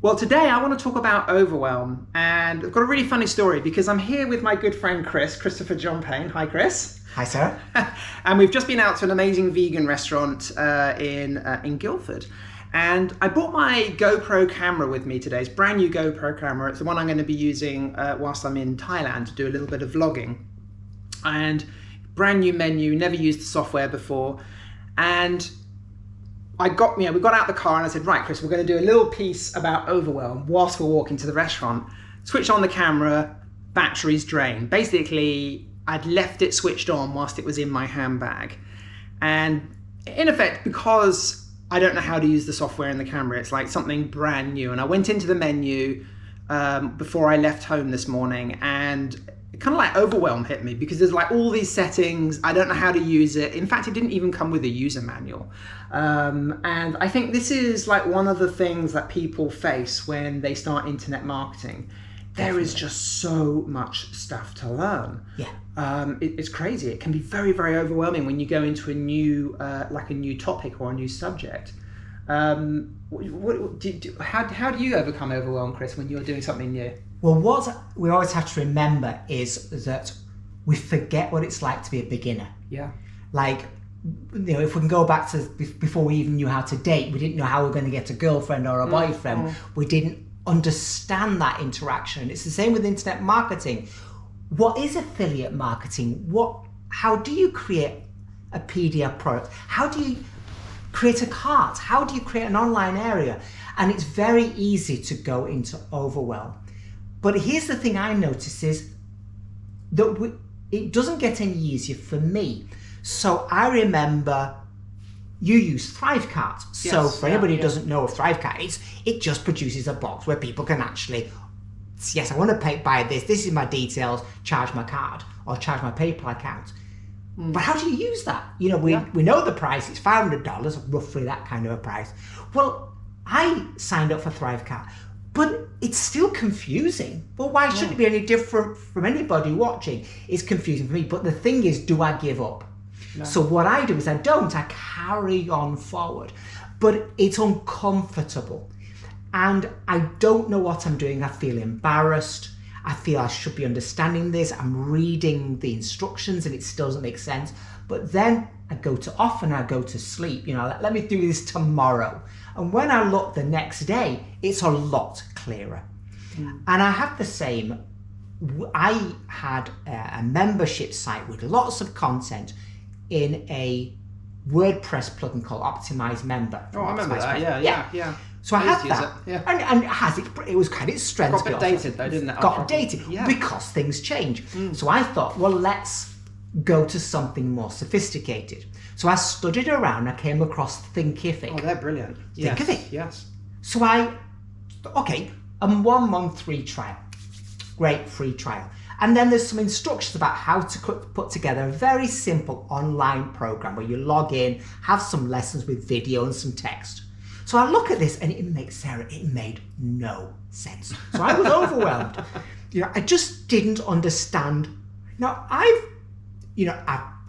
Well, today I want to talk about Overwhelm, and I've got a really funny story because I'm here with my good friend Christopher John Payne. Hi, Chris. Hi, sir. And we've just been out to an amazing vegan restaurant in Guildford. And I brought my GoPro camera with me today. It's a brand new GoPro camera. It's the one I'm going to be using whilst I'm in Thailand to do a little bit of vlogging. And brand new menu, never used the software before. And we got out the car and I said, right, Chris, we're going to do a little piece about Overwhelm whilst we're walking to the restaurant. Switch on the camera, batteries drained. Basically, I'd left it switched on whilst it was in my handbag. And in effect, because I don't know how to use the software in the camera, it's like something brand new. And I went into the menu before I left home this morning, and it kind of like Overwhelm hit me because there's like all these settings. I don't know how to use it. In fact, it didn't even come with a user manual. And I think this is like one of the things that people face when they start internet marketing. There is just so much stuff to learn. Yeah. It's crazy. It can be very, very overwhelming when you go into a new, like a new topic or a new subject. How do you overcome overwhelm, Chris, when you're doing something new? Well, what we always have to remember is that we forget what it's like to be a beginner. Yeah. Like, you know, if we can go back to before we even knew how to date, we didn't know how we were going to get a girlfriend or a boyfriend. We didn't understand that interaction. It's the same with internet marketing. What is affiliate marketing? How do you create a PDF product? How do you create a cart? How do you create an online area? And it's very easy to go into overwhelm. But here's the thing I notice is that it doesn't get any easier for me. So I remember you use Thrivecart. Yes, So for anybody who doesn't know what Thrivecart is, it just produces a box where people can actually, yes, I want to buy this is my details, charge my card or charge my PayPal account. But how do you use that? You know, we know the price, it's $500, roughly that kind of a price. Well, I signed up for Thrivecart, but it's still confusing. Well, why shouldn't it be any different from anybody watching? It's confusing for me. But the thing is, do I give up? No. So what I do is I carry on forward. But it's uncomfortable. And I don't know what I'm doing. I feel embarrassed. I feel I should be understanding this. I'm reading the instructions and it still doesn't make sense. But then I go to sleep. You know, let me do this tomorrow. And when I look the next day, it's a lot clearer. And I have the same. I had a membership site with lots of content in a WordPress plugin called Optimize Member. Oh, I remember that. Yeah. So I had that, and it was kind of its strengths. Got updated though, didn't it? Got updated because things change. So I thought, well, let's go to something more sophisticated. So I studied around. I came across Thinkific. Oh, they're brilliant. Thinkific. Yes. So a 1 month free trial, great free trial. And then there's some instructions about how to put together a very simple online program where you log in, have some lessons with video and some text. So I look at this and it made no sense. So I was overwhelmed. You know, I just didn't understand. Now I've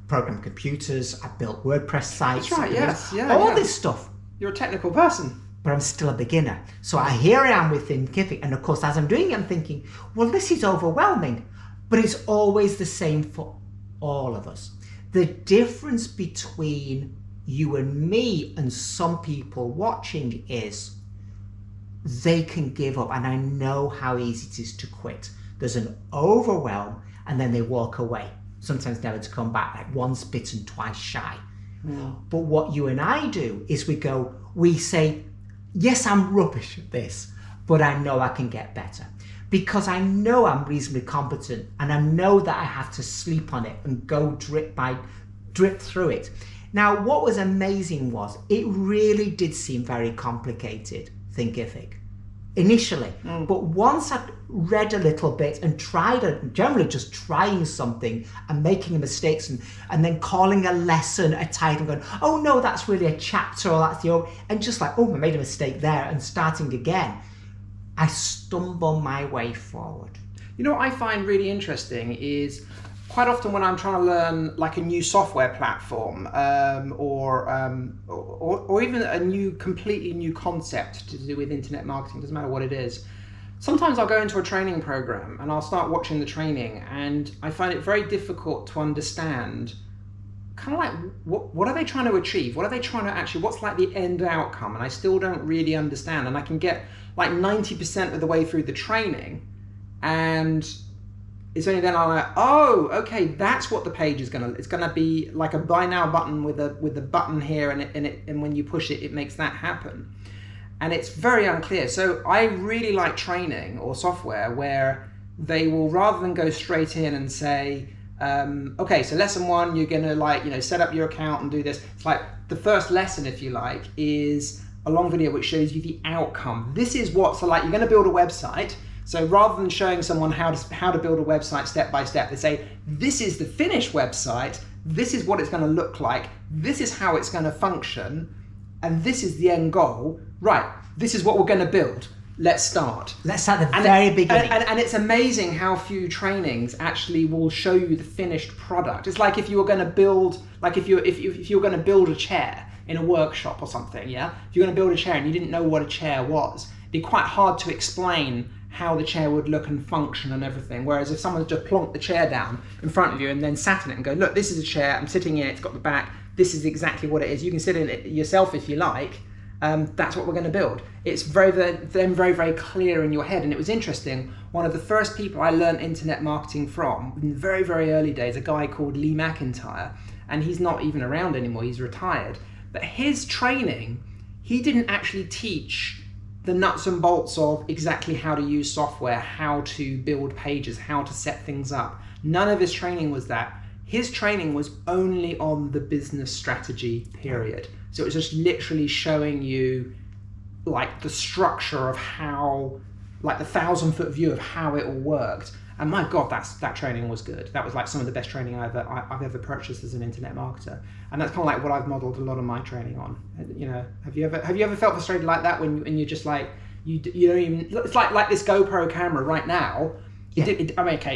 programmed computers, I've built WordPress sites. That's right, yes. All this stuff. You're a technical person. But I'm still a beginner. So here I am with Thinkific. And of course, as I'm doing it, I'm thinking, well, this is overwhelming. But it's always the same for all of us. The difference between you and me and some people watching is they can give up. And I know how easy it is to quit. There's an overwhelm and then they walk away. Sometimes never to come back, like once bitten, twice shy. But what you and I do is we say, yes, I'm rubbish at this, but I know I can get better. Because I know I'm reasonably competent and I know that I have to sleep on it and go drip by drip through it. Now, what was amazing was it really did seem very complicated, Thinkific, initially. But once I'd read a little bit and generally just trying something and making mistakes and then calling a lesson a title and going, oh no, that's really a chapter or that's and just like, oh, I made a mistake there and starting again. I stumble my way forward. You know what I find really interesting is quite often when I'm trying to learn like a new software platform, or even a completely new concept to do with internet marketing, doesn't matter what it is. Sometimes I'll go into a training program and I'll start watching the training, and I find it very difficult to understand kind of like what are they trying to achieve? What are they trying to actually, what's like the end outcome? And I still don't really understand. And I can get like 90% of the way through the training, and it's only then I'm like, oh, okay, that's what the page is gonna. It's gonna be like a buy now button with a button here, and when you push it, it makes that happen. And it's very unclear. So I really like training or software where they will, rather than go straight in and say, okay, so lesson 1, you're gonna set up your account and do this. It's like the first lesson, if you like, is a long video which shows you the outcome. This is what, so like you're gonna build a website. So rather than showing someone how to build a website step by step, they say, this is the finished website, this is what it's gonna look like, this is how it's gonna function, and this is the end goal. Right, this is what we're gonna build. Let's start. Let's start at the very beginning. And it's amazing how few trainings actually will show you the finished product. It's like if you were gonna build, like if you're gonna build a chair in a workshop or something, yeah? If you're gonna build a chair and you didn't know what a chair was, it'd be quite hard to explain how the chair would look and function and everything. Whereas if someone just plonked the chair down in front of you and then sat in it and go, look, this is a chair, I'm sitting in it, it's got the back, this is exactly what it is. You can sit in it yourself if you like. That's what we're going to build. It's very, very clear in your head. And it was interesting. One of the first people I learned internet marketing from in the very, very early days, a guy called Lee McIntyre, and he's not even around anymore. He's retired. But his training, he didn't actually teach the nuts and bolts of exactly how to use software, how to build pages, how to set things up. None of his training was that. His training was only on the business strategy period. So it was just literally showing you like the structure of how, like the 1,000-foot view of how it all worked. And my God, that training was good. That was like some of the best training I've ever purchased as an internet marketer. And that's kind of like what I've modeled a lot of my training on. You know, have you ever felt frustrated like that when you're just like, you don't even, it's like this GoPro camera right now. It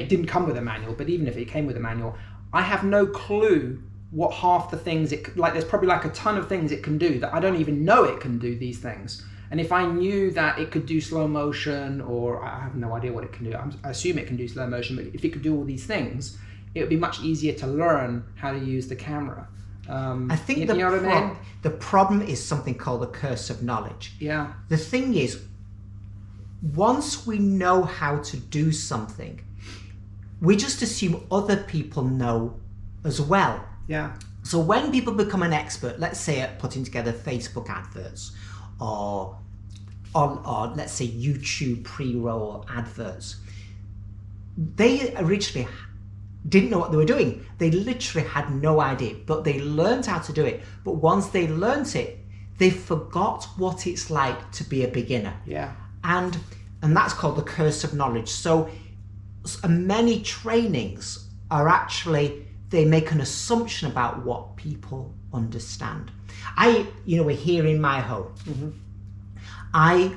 didn't come with a manual, but even if it came with a manual, I have no clue what half the things there's probably like a ton of things it can do that I don't even know it can do these things. And if I knew that it could do slow motion, or I have no idea what it can do, I assume it can do slow motion, but if it could do all these things, it would be much easier to learn how to use the camera. I think you know what I mean? The problem is something called the curse of knowledge. Yeah. The thing is, once we know how to do something, we just assume other people know as well. Yeah. So when people become an expert, let's say at putting together Facebook adverts, or let's say YouTube pre-roll adverts, they originally didn't know what they were doing. They literally had no idea, but they learned how to do it. But once they learned it, they forgot what it's like to be a beginner. Yeah. And that's called the curse of knowledge. So many trainings are actually, they make an assumption about what people understand. We're here in my home. Mm-hmm.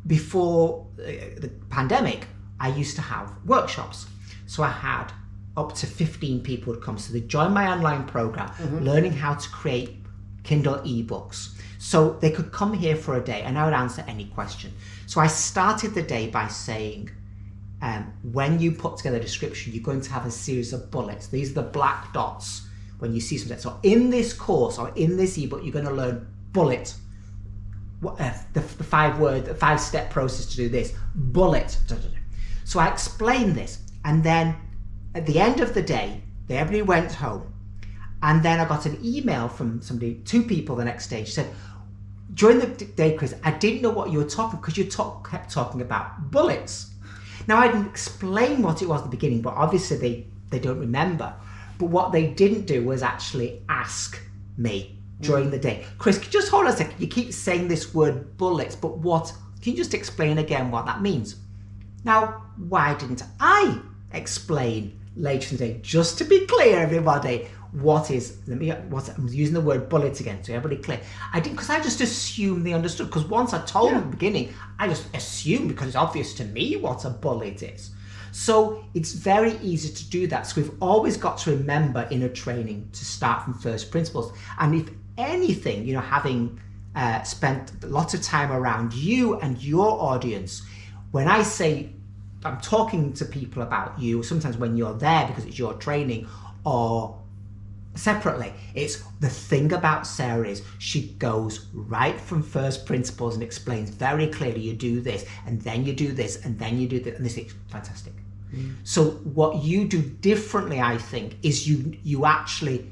Before the pandemic, I used to have workshops. So I had up to 15 people would come. So they joined my online program, mm-hmm. learning how to create Kindle ebooks. So they could come here for a day and I would answer any question. So I started the day by saying, when you put together a description, you're going to have a series of bullets. These are the black dots when you see something. So in this course or in this ebook, you're going to learn bullet. The 5-step process to do this. Bullet. So I explained this. And then at the end of the day, everybody went home. And then I got an email from somebody, 2 people the next day. She said, during the day, Chris, I didn't know what you were talking, because you kept talking about bullets. Now, I didn't explain what it was at the beginning, but obviously they don't remember. But what they didn't do was actually ask me during the day. Chris, can you just hold on a second? You keep saying this word bullets, but can you just explain again what that means? Now, why didn't I explain later in the day? Just to be clear, everybody, I'm using the word bullet again, so everybody clear. I didn't, because I just assumed they understood, because once I told them at the beginning, I just assumed, because it's obvious to me what a bullet is. So it's very easy to do that. So we've always got to remember in a training to start from first principles. And if anything, having spent lots of time around you and your audience, when I say I'm talking to people about you, sometimes when you're there because it's your training, or separately, it's the thing about Sarah is she goes right from first principles and explains very clearly, you do this and then you do this and then you do this, and this is fantastic. So what you do differently, I think, is you actually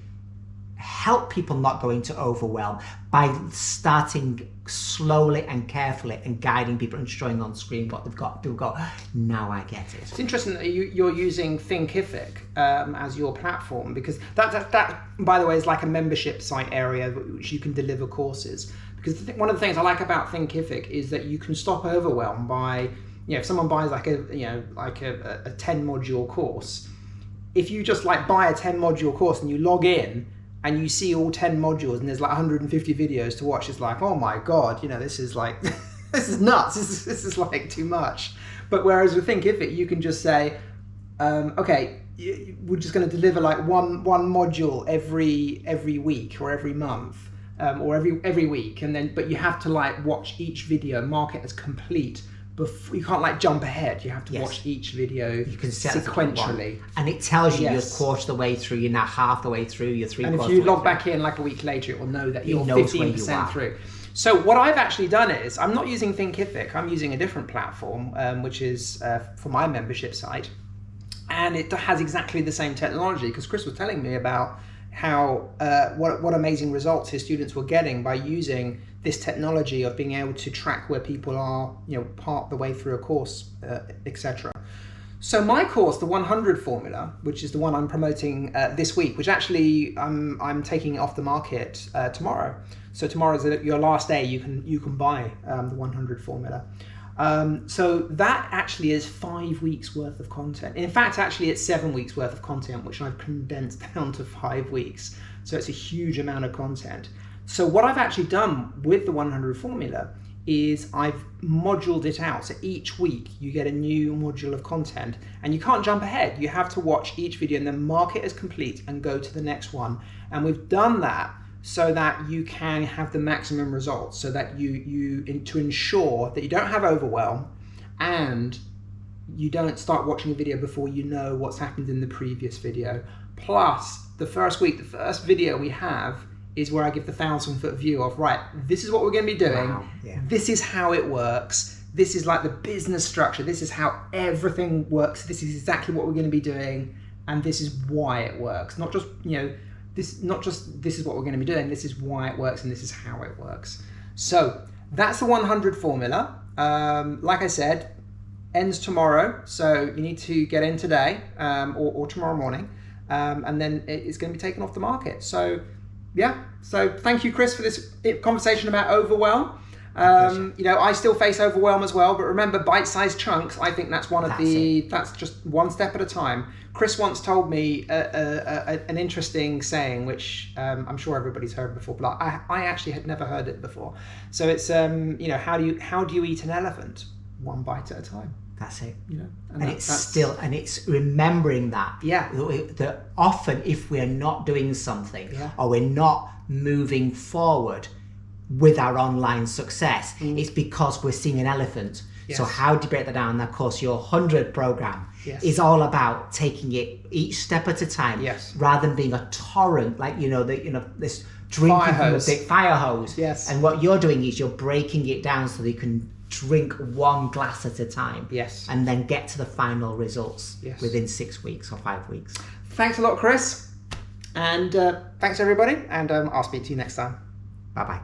help people not go into overwhelm by starting slowly and carefully and guiding people and showing on screen what they've got to go, now I get it. It's interesting that you're using Thinkific as your platform, because that by the way is like a membership site area which you can deliver courses. Because one of the things I like about Thinkific is that you can stop overwhelm by, if someone buys like a 10 module course, if you just buy a 10 module course and you log in and you see all 10 modules and there's 150 videos to watch, it's like, oh my God, this is this is nuts. This is too much. But whereas with Thinkific, you can just say, okay, we're just going to deliver one module every week or every month, or every week, but you have to watch each video, mark it as complete. You can't jump ahead. You have to watch each video sequentially. And it tells you you're quarter the way through, you're now half the way through, you're three-quarters. And if you log back in a week later, it will know that you're 15% through. So what I've actually done is, I'm not using Thinkific, I'm using a different platform, which is for my membership site. And it has exactly the same technology, because Chris was telling me about how what amazing results his students were getting by using this technology of being able to track where people are, part the way through a course, etc. So my course, the 100 formula, which is the one I'm promoting this week, which actually I'm taking off the market tomorrow. So tomorrow is your last day. You can buy the 100 formula. So that actually is 5 weeks worth of content. In fact, actually it's 7 weeks worth of content, which I've condensed down to 5 weeks. So it's a huge amount of content. So what I've actually done with the 100 formula is I've moduled it out. So each week you get a new module of content, and you can't jump ahead. You have to watch each video and then mark it as complete and go to the next one. And we've done that so that you can have the maximum results, so that to ensure that you don't have overwhelm and you don't start watching a video before you know what's happened in the previous video. Plus, the first week, the first video we have is where I give the 1,000-foot view of, right, this is what we're going to be doing. Wow. Yeah. This is how it works. This is the business structure. This is how everything works. This is exactly what we're going to be doing, and this is why it works. Not just, this is what we're going to be doing. This is why it works, and this is how it works. So that's the 100 formula. Like I said, ends tomorrow, so you need to get in today or tomorrow morning, and then it's going to be taken off the market. So yeah, so thank you, Chris, for this conversation about overwhelm. I still face overwhelm as well, but remember, bite-sized chunks. I think that's that's just one step at a time. Chris once told me an interesting saying, which I'm sure everybody's heard before, but I actually had never heard it before. So it's how do you eat an elephant? One bite at a time. That's it. And it's remembering that. Yeah. That often if we're not doing something or we're not moving forward with our online success, it's because we're seeing an elephant. Yes. So how do you break that down? Of course, your 100 program is all about taking it each step at a time, rather than being a torrent, this drinking from a big fire hose. Yes. And what you're doing is you're breaking it down so that you can drink one glass at a time. Yes. And then get to the final results within 6 weeks or 5 weeks. Thanks a lot, Chris. And thanks, everybody. And I'll speak to you next time. Bye-bye.